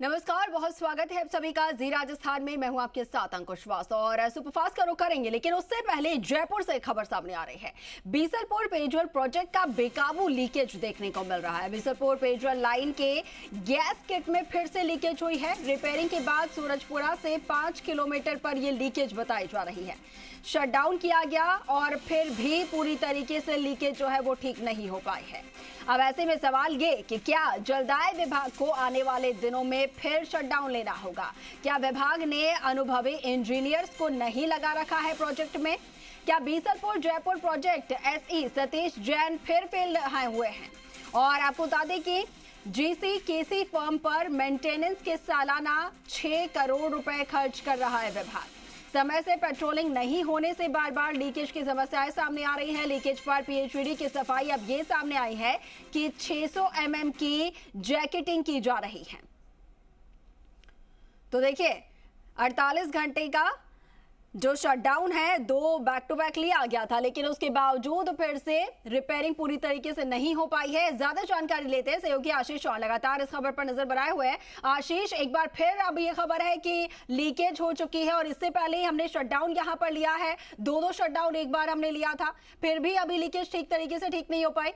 नमस्कार, बहुत स्वागत है आप सभी का जी राजस्थान में। मैं हूं आपके साथ अंकुश श्रीवास्तव और सुपरफास्ट का रुख करेंगे, लेकिन उससे पहले जयपुर से खबर सामने आ रही है। बीसलपुर पेयजल प्रोजेक्ट का बेकाबू लीकेज देखने को मिल रहा है। बीसलपुर पेयजल लाइन के गैस किट में फिर से लीकेज हुई है। रिपेयरिंग के बाद सूरजपुरा से 5 किलोमीटर पर यह लीकेज बताई जा रही है। शटडाउन किया गया और फिर भी पूरी तरीके से लीकेज जो है वो ठीक नहीं हो पाई है। अब ऐसे में सवाल ये कि क्या जलदाय विभाग को आने वाले दिनों में फिर शटडाउन लेना होगा? क्या विभाग ने अनुभवी इंजीनियर्स को नहीं लगा रखा है प्रोजेक्ट में? क्या बीसलपुर जयपुर प्रोजेक्ट एसई सतीश जैन फिर फेल हुए हैं? और आपको बता दें कि जीसीकेसी फर्म पर मेंटेनेंस के सालाना 6 करोड़ रुपए खर्च कर रहा है विभाग। समय से पेट्रोलिंग नहीं होने से बार बार लीकेज की समस्याएं सामने आ रही हैं। लीकेज पर पीएचईडी की सफाई अब ये सामने आई है कि 600 mm की जैकेटिंग की जा रही है। तो देखिए, 48 घंटे का जो शटडाउन है, 2 बैक टू बैक लिया गया था, लेकिन उसके बावजूद फिर से रिपेयरिंग पूरी तरीके से नहीं हो पाई है। ज्यादा जानकारी लेते हैं सहयोगी आशीष चौहान लगातार इस खबर पर नजर बनाए हुए हैं। आशीष, एक बार फिर अब ये खबर है कि लीकेज हो चुकी है और इससे पहले ही हमने शटडाउन यहां पर लिया है। दो शटडाउन एक बार हमने लिया था, फिर भी अभी लीकेज ठीक तरीके से ठीक नहीं हो पाई।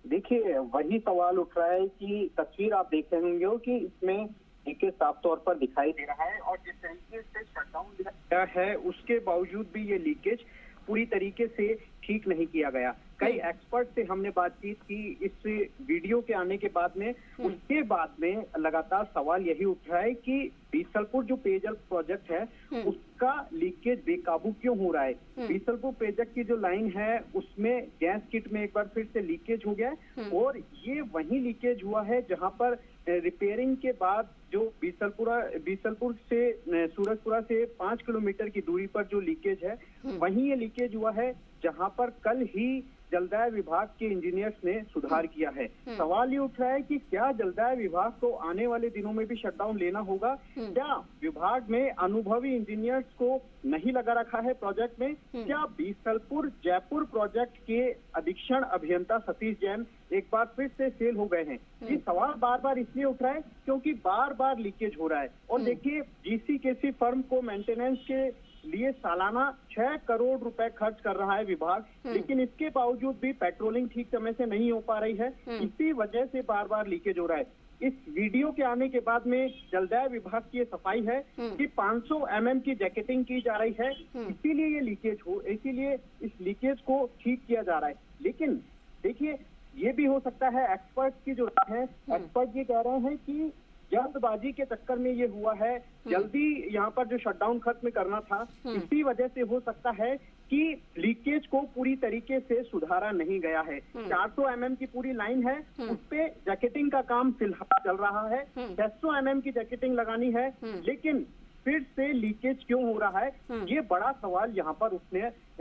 देखिए, वही सवाल उठ रहा है कि तस्वीर आप देख रहे होंगे कि इसमें लीकेज साफ तौर पर दिखाई दे रहा है और जिस तरीके से शटडाउन दिया गया है उसके बावजूद भी ये लीकेज पूरी तरीके से ठीक नहीं किया गया। कई एक्सपर्ट से हमने बातचीत की इस वीडियो के आने के बाद में। उसके बाद में लगातार सवाल यही उठ रहा है कि बीसलपुर जो पेयजल प्रोजेक्ट है उसका लीकेज बेकाबू क्यों हो रहा है। बीसलपुर प्रोजेक्ट की जो लाइन है उसमें गैस किट में एक बार फिर से लीकेज हो गया है और ये वही लीकेज हुआ है जहां पर रिपेयरिंग के बाद जो बीसलपुर से सूरजपुरा से 5 किलोमीटर की दूरी पर जो लीकेज है वहीं ये लीकेज हुआ है जहां पर कल ही जलदाय विभाग के इंजीनियर्स ने सुधार किया है। सवाल ये उठ रहा है कि क्या जलदाय विभाग को आने वाले दिनों में भी शटडाउन लेना होगा? क्या विभाग में अनुभवी इंजीनियर्स को नहीं लगा रखा है प्रोजेक्ट में? क्या बीसलपुर जयपुर प्रोजेक्ट के अधीक्षण अभियंता सतीश जैन एक बार फिर से फेल हो गए हैं? ये सवाल बार बार इसलिए उठ रहा है क्योंकि बार बार लीकेज हो रहा है। और देखिए, जीसीकेसी फर्म को मेंटेनेंस के लिए सालाना 6 करोड़ रुपए खर्च कर रहा है विभाग, लेकिन इसके बावजूद भी पेट्रोलिंग ठीक समय से नहीं हो पा रही है। इसी वजह से बार बार लीकेज हो रहा है। इस वीडियो के आने के बाद में जलदाय विभाग की सफाई है कि 500 mm की जैकेटिंग की जा रही है, इसीलिए ये लीकेज इसीलिए इस लीकेज को ठीक किया जा रहा है। लेकिन देखिए, ये भी हो सकता है, एक्सपर्ट की जो है, एक्सपर्ट ये कह रहे हैं कि जल्दबाजी के चक्कर में ये हुआ है, जल्दी यहाँ पर जो शटडाउन खत्म करना था, इसी वजह से हो सकता है कि लीकेज को पूरी तरीके से सुधारा नहीं गया है। 400 mm की पूरी लाइन है, उस पे जैकेटिंग का काम फिलहाल चल रहा है। 600 mm की जैकेटिंग लगानी है, लेकिन फिर से लीकेज क्यों हो रहा है, ये बड़ा सवाल यहाँ पर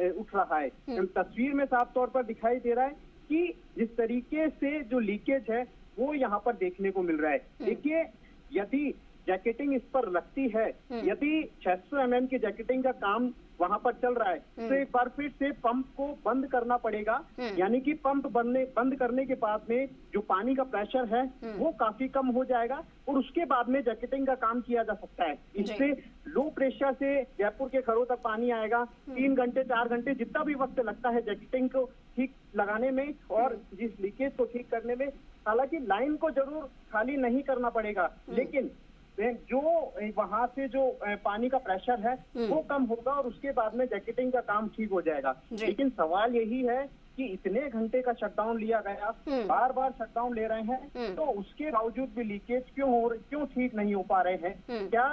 उठ रहा है। तस्वीर में साफ तौर पर दिखाई दे रहा है कि जिस तरीके से जो लीकेज है वो यहाँ पर देखने को मिल रहा है। देखिए, यदि जैकेटिंग इस पर लगती है, यदि 600 mm की जैकेटिंग का काम वहां पर चल रहा है, तो एक बार फिर से पंप को बंद करना पड़ेगा। यानी कि पंप बंद करने के बाद में जो पानी का प्रेशर है वो काफी कम हो जाएगा और उसके बाद में जैकेटिंग का काम किया जा सकता है। इससे लो प्रेशर से जयपुर के घरों तक पानी आएगा। 3 घंटे 4 घंटे जितना भी वक्त लगता है जैकेटिंग को ठीक लगाने में और जिस लीकेज को ठीक करने में, हालांकि लाइन को जरूर खाली नहीं करना पड़ेगा, लेकिन जो वहां से जो पानी का प्रेशर है वो कम होगा और उसके बाद में जैकेटिंग का काम ठीक हो जाएगा। लेकिन सवाल यही है कि इतने घंटे का शटडाउन लिया गया, बार बार शटडाउन ले रहे हैं, तो उसके बावजूद भी लीकेज क्यों ठीक नहीं हो पा रहे हैं? क्या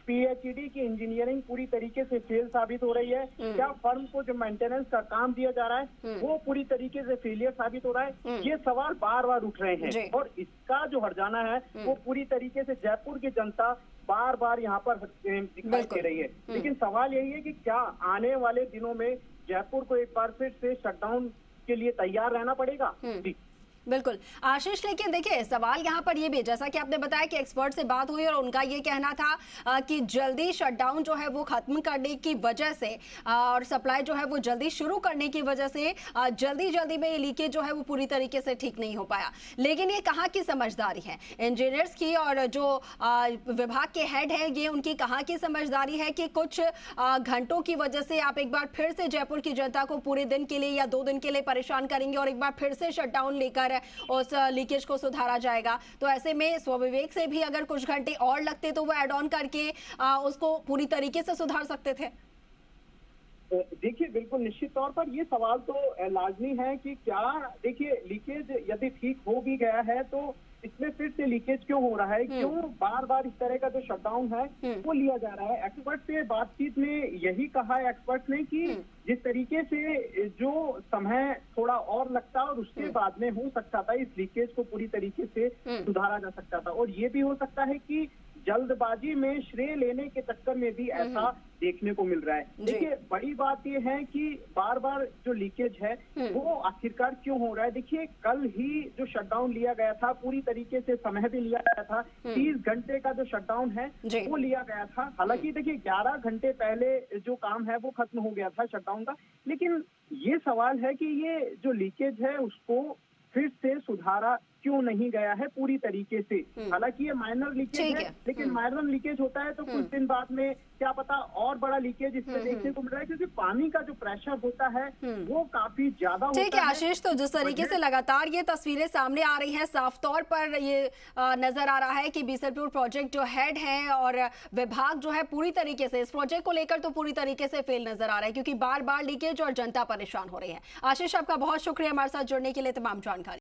पीएचईडी की इंजीनियरिंग पूरी तरीके से फेल साबित हो रही है? क्या फर्म को जो मेंटेनेंस का काम दिया जा रहा है वो पूरी तरीके से फेलियर साबित हो रहा है? ये सवाल बार बार उठ रहे हैं और इसका जो हर्जाना है वो पूरी तरीके से जयपुर की जनता बार बार यहाँ पर दिखाई दे रही है। लेकिन सवाल यही है कि क्या आने वाले दिनों में जयपुर को एक बार फिर से शटडाउन के लिए तैयार रहना पड़ेगा? बिल्कुल आशीष, लेकिन देखिए सवाल यहाँ पर ये भी है, जैसा कि आपने बताया कि एक्सपर्ट से बात हुई और उनका ये कहना था कि जल्दी शटडाउन जो है वो खत्म करने की वजह से और सप्लाई जो है वो जल्दी शुरू करने की वजह से जल्दी में ये लीकेज जो है वो पूरी तरीके से ठीक नहीं हो पाया। लेकिन ये कहाँ की समझदारी है इंजीनियर्स की और जो विभाग के हेड है, ये उनकी कहाँ की समझदारी है कि कुछ घंटों की वजह से आप एक बार फिर से जयपुर की जनता को पूरे दिन के लिए या 2 दिन के लिए परेशान करेंगे और एक बार फिर से शटडाउन लेकर उस लीकेज को सुधारा जाएगा। तो ऐसे में स्वविवेक से भी अगर कुछ घंटे और लगते तो वो एड ऑन करके उसको पूरी तरीके से सुधार सकते थे। देखिए बिल्कुल निश्चित तौर पर ये सवाल तो लाजमी है कि क्या, देखिए लीकेज यदि ठीक हो भी गया है तो इसमें फिर से लीकेज क्यों हो रहा है, क्यों बार बार इस तरह का जो शटडाउन है वो लिया जा रहा है। एक्सपर्ट से बातचीत में यही कहा है एक्सपर्ट ने कि जिस तरीके से जो समय थोड़ा और लगता और उसके बाद में हो सकता था इस लीकेज को पूरी तरीके से सुधारा जा सकता था, और ये भी हो सकता है कि जल्दबाजी में श्रेय लेने के चक्कर में भी ऐसा देखने को मिल रहा है। देखिए बड़ी बात यह है कि बार बार जो लीकेज है वो आखिरकार क्यों हो रहा है। देखिए कल ही जो शटडाउन लिया गया था पूरी तरीके से समय भी लिया गया था, 30 घंटे का जो शटडाउन है वो लिया गया था। हालांकि देखिए 11 घंटे पहले जो काम है वो खत्म हो गया था शटडाउन का, लेकिन ये सवाल है कि ये जो लीकेज है उसको फिर से सुधारा क्यों नहीं गया है पूरी तरीके से। हालांकि ये माइनर लीकेज है, लेकिन माइनर लीकेज होता है तो कुछ दिन बाद में क्या पता और बड़ा लीकेज इसमें देखने को मिल रहा है, क्योंकि पानी का जो प्रेशर होता है वो काफी ज्यादा होता है। ठीक है आशीष, तो जिस तरीके से लगातार ये तस्वीरें सामने आ रही हैं, साफ तौर पर ये नजर आ रहा है कि बीसलपुर प्रोजेक्ट जो हेड है और विभाग जो है पूरी तरीके से इस प्रोजेक्ट को लेकर तो पूरी तरीके से फेल नजर आ रहा है, क्योंकि बार बार लीकेज और जनता परेशान हो रही है। आशीष, आपका बहुत शुक्रिया हमारे साथ जुड़ने के लिए, तमाम जानकारी।